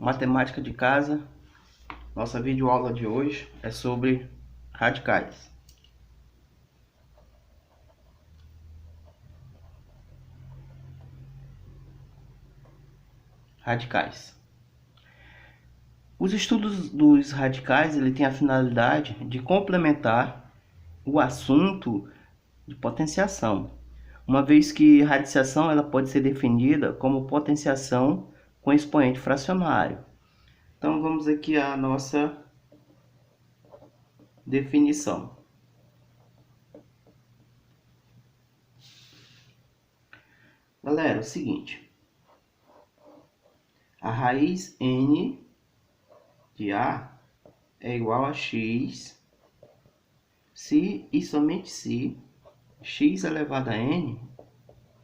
Matemática de casa. Nossa videoaula de hoje é sobre radicais. Radicais. Os estudos dos radicais ele tem a finalidade de complementar o assunto de potenciação, uma vez que radiciação ela pode ser definida como potenciação com expoente fracionário. Então vamos aqui à nossa definição. Galera, é o seguinte: a raiz n de A é igual a x se e somente se x elevado a n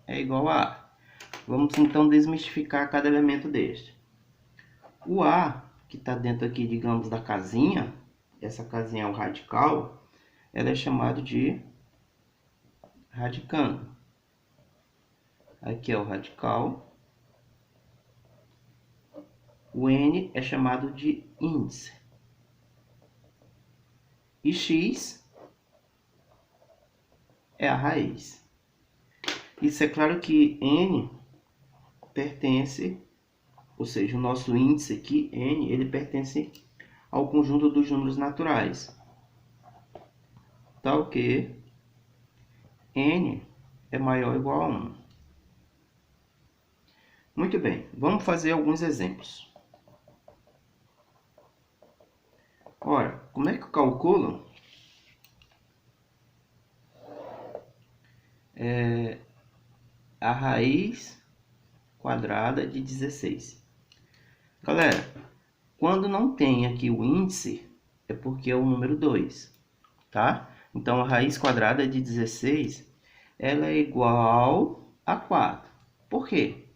é igual a A. Vamos então desmistificar cada elemento deste. O A, que está dentro aqui, digamos, da casinha, essa casinha é o radical, ela é chamado de radicando. Aqui é o radical. O n é chamado de índice. E x é a raiz. Isso é claro que n pertence, ou seja, o nosso índice aqui, n, ele pertence ao conjunto dos números naturais. Tal que n é maior ou igual a 1. Muito bem, vamos fazer alguns exemplos. Ora, como é que eu calculo a raiz quadrada de 16? Galera, quando não tem aqui o índice, é porque é o número 2, tá? Então, a raiz quadrada de 16, ela é igual a 4. Por quê?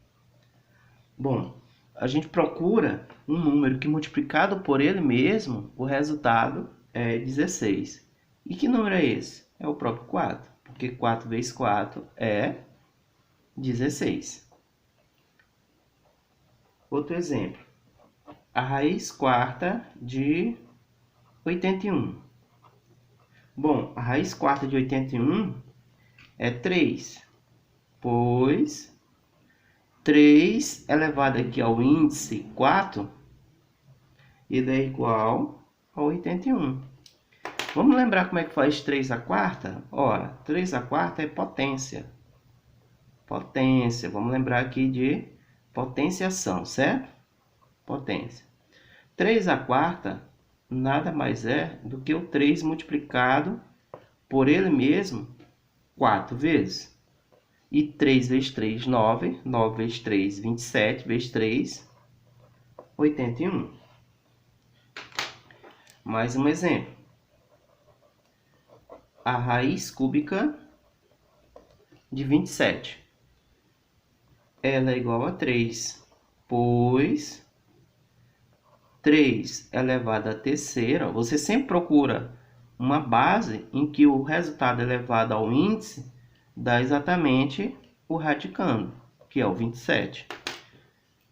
Bom, a gente procura um número que multiplicado por ele mesmo, o resultado é 16. E que número é esse? É o próprio 4, porque 4 vezes 4 é 16. Outro exemplo. A raiz quarta de 81. Bom, a raiz quarta de 81 é 3, pois 3 elevado aqui ao índice 4, ele é igual a 81. Vamos lembrar como é que faz 3 à quarta? Ora, 3 à quarta é potência. Potência, vamos lembrar aqui de potenciação, certo? Potência. 3 à quarta nada mais é do que o 3 multiplicado por ele mesmo 4 vezes. E 3 vezes 3, 9. 9 vezes 3, 27. Vezes 3, 81. Mais um exemplo. A raiz cúbica de 27. Ela é igual a 3, pois 3 elevado à terceira. Você sempre procura uma base em que o resultado elevado ao índice dá exatamente o radicando, que é o 27.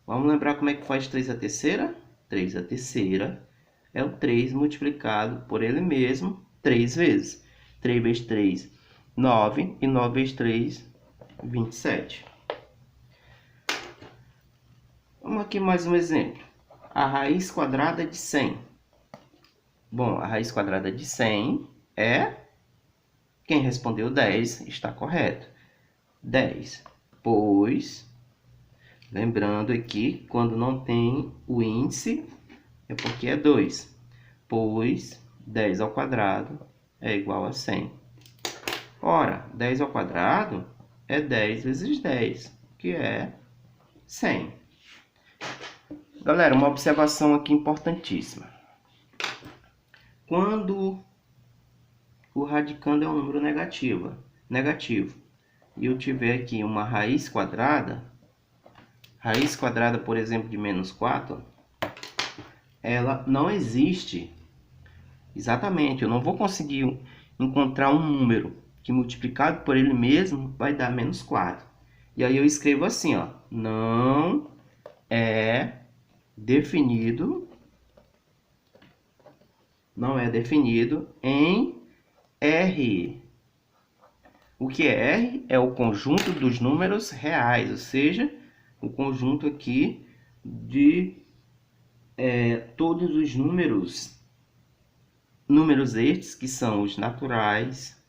Vamos lembrar como é que faz 3 à terceira? 3 à terceira é o 3 multiplicado por ele mesmo 3 vezes. 3 vezes 3, 9. E 9 vezes 3, 27. Vamos aqui mais um exemplo. A raiz quadrada de 100. Bom, a raiz quadrada de 100 é... Quem respondeu 10 está correto. 10, pois... Lembrando aqui, quando não tem o índice, é porque é 2. Pois 10 ao quadrado é igual a 100. Ora, 10 ao quadrado é 10 vezes 10, que é 100. Galera, uma observação aqui importantíssima. Quando o radicando é um número negativo, e eu tiver aqui uma raiz quadrada, por exemplo, de menos 4, ela não existe. Exatamente, eu não vou conseguir encontrar um número que multiplicado por ele mesmo vai dar menos 4. E aí eu escrevo assim, ó, não é definido, em R. O que é R? É o conjunto dos números reais, ou seja, o conjunto aqui de todos os números estes que são os naturais,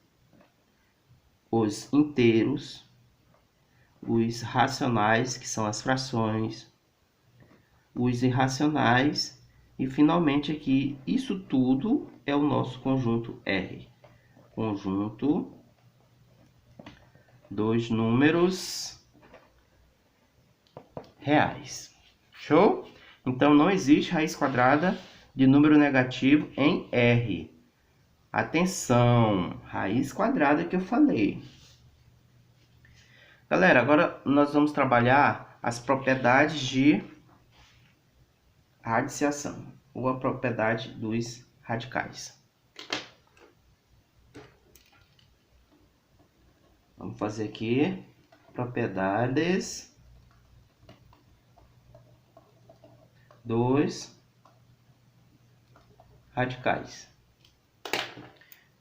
os inteiros, os racionais, que são as frações, os irracionais e finalmente aqui, isso tudo é o nosso conjunto R. Conjunto dos números reais. Show? Então, não existe raiz quadrada de número negativo em R. Atenção, raiz quadrada que eu falei. Galera, agora nós vamos trabalhar as propriedades de radiciação, ou a propriedade dos radicais. Vamos fazer aqui propriedades dos radicais.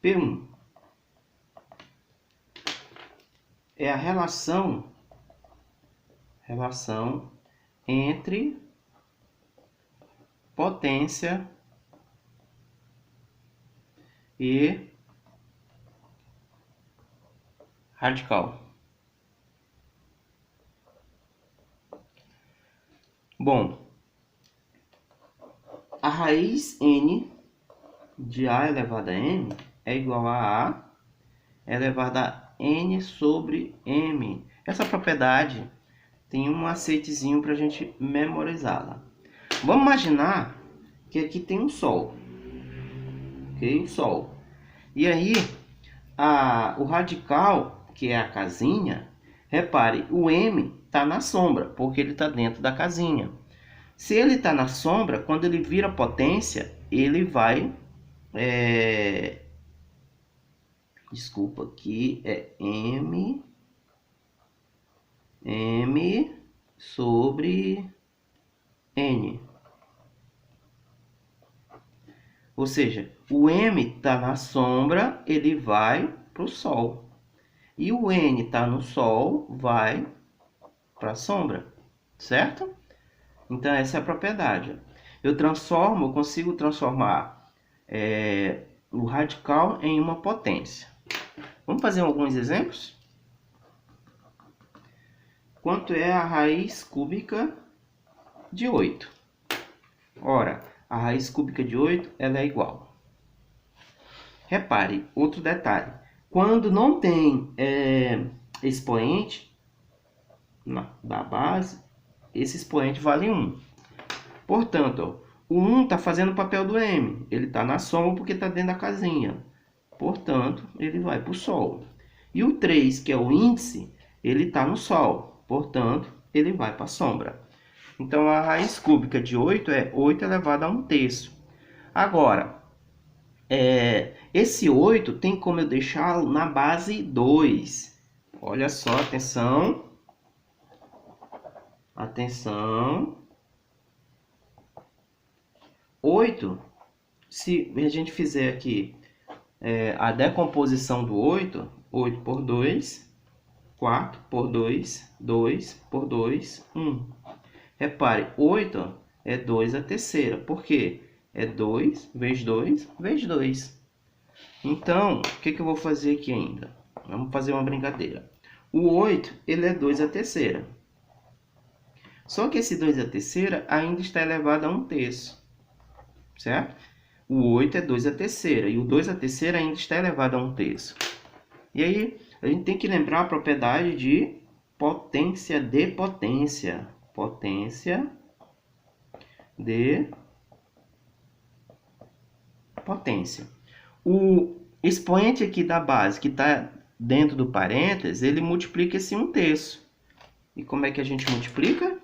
P1 é a relação entre potência e radical. Bom, a raiz n de a elevado a m é igual a a elevado a n sobre m. Essa propriedade tem um macetezinho para a gente memorizá-la. Vamos imaginar que aqui tem um Sol. Ok? Sol. E aí, o radical, que é a casinha, repare, o m está na sombra, porque ele está dentro da casinha. Se ele está na sombra, quando ele vira potência, ele vai... Desculpa, aqui é m sobre n. Ou seja, o m está na sombra, ele vai para o Sol. E o n está no Sol, vai para a sombra, certo? Então, essa é a propriedade. Eu consigo transformar o radical em uma potência. Vamos fazer alguns exemplos? Quanto é a raiz cúbica de 8? Ora, a raiz cúbica de 8 ela é igual. Repare, outro detalhe. Quando não tem expoente da base, esse expoente vale 1. Portanto, o 1 está fazendo o papel do m. Ele está na sombra porque está dentro da casinha. Portanto, ele vai para o Sol. E o 3, que é o índice, ele está no Sol. Portanto, ele vai para a sombra. Então, a raiz cúbica de 8 é 8 elevado a 1/3. Agora, esse 8 tem como eu deixá-lo na base 2. Olha só, atenção. Atenção. 8, se a gente fizer aqui a decomposição do 8, 8 por 2, 4 por 2, 2 por 2, 1. Repare, 8 é 2 a terceira. Por quê? É 2 vezes 2 vezes 2. Então, o que eu vou fazer aqui ainda? Vamos fazer uma brincadeira. O 8, ele é 2 a terceira. Só que esse 2 a terceira ainda está elevado a 1/3. Certo? O 8 é 2 a terceira. E o 2 a terceira ainda está elevado a 1/3. E aí, a gente tem que lembrar a propriedade de potência de potência. Potência de potência. O expoente aqui da base, que está dentro do parênteses, ele multiplica esse 1/3. E como é que a gente multiplica?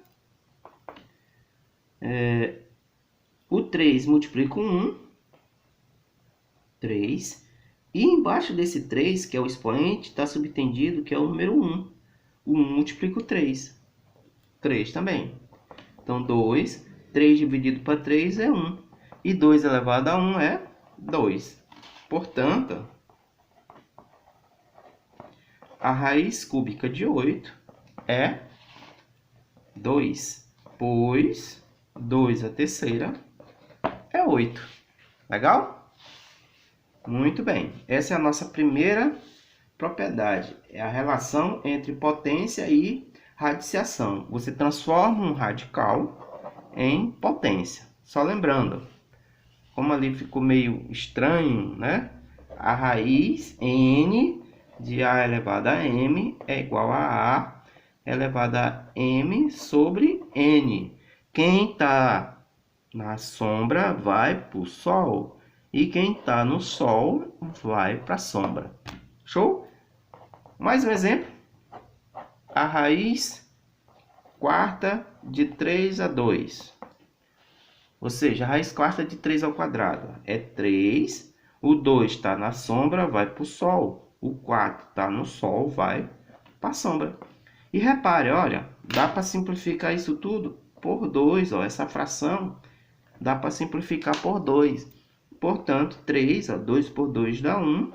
O 3 multiplica com 1, 3. E embaixo desse 3, que é o expoente, está subtendido, que é o número 1. O 1 multiplica o 3. 3 também. Então, 2 3 dividido para 3 é 1. E 2 elevado a 1 é 2. Portanto, a raiz cúbica de 8 é 2. Pois 2 a terceira é 8. Legal? Muito bem. Essa é a nossa primeira propriedade. É a relação entre potência e radiciação. Você transforma um radical em potência. Só lembrando, como ali ficou meio estranho, né? A raiz n de a elevado a m é igual a a elevado a m sobre n. Quem está na sombra vai para o sol e quem está no sol vai para a sombra. Show? Mais um exemplo. A raiz quarta de 3 a 2. Ou seja, a raiz quarta de 3 ao quadrado é 3. O 2 está na sombra, vai para o sol. O 4 está no sol, vai para a sombra. E repare, olha, dá para simplificar isso tudo por 2. Ó, essa fração dá para simplificar por 2. Portanto, 3, ó, 2 por 2 dá 1.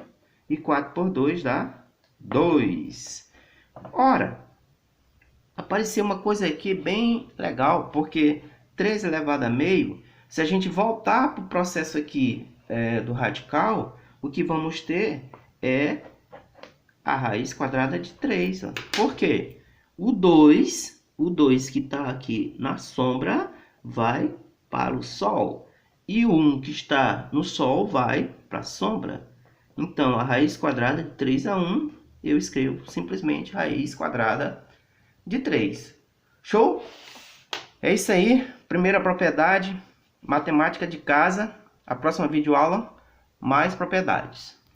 E 4 por 2 dá 2. Ora, apareceu uma coisa aqui bem legal, porque 3 elevado a meio, se a gente voltar para o processo aqui do radical, o que vamos ter é a raiz quadrada de 3. Ó. Por quê? O 2 que está aqui na sombra vai para o sol. E o 1 que está no sol vai para a sombra. Então, a raiz quadrada de 3 a 1, eu escrevo simplesmente raiz quadrada de 3. Show? É isso aí. Primeira propriedade, matemática de casa. A próxima videoaula, mais propriedades.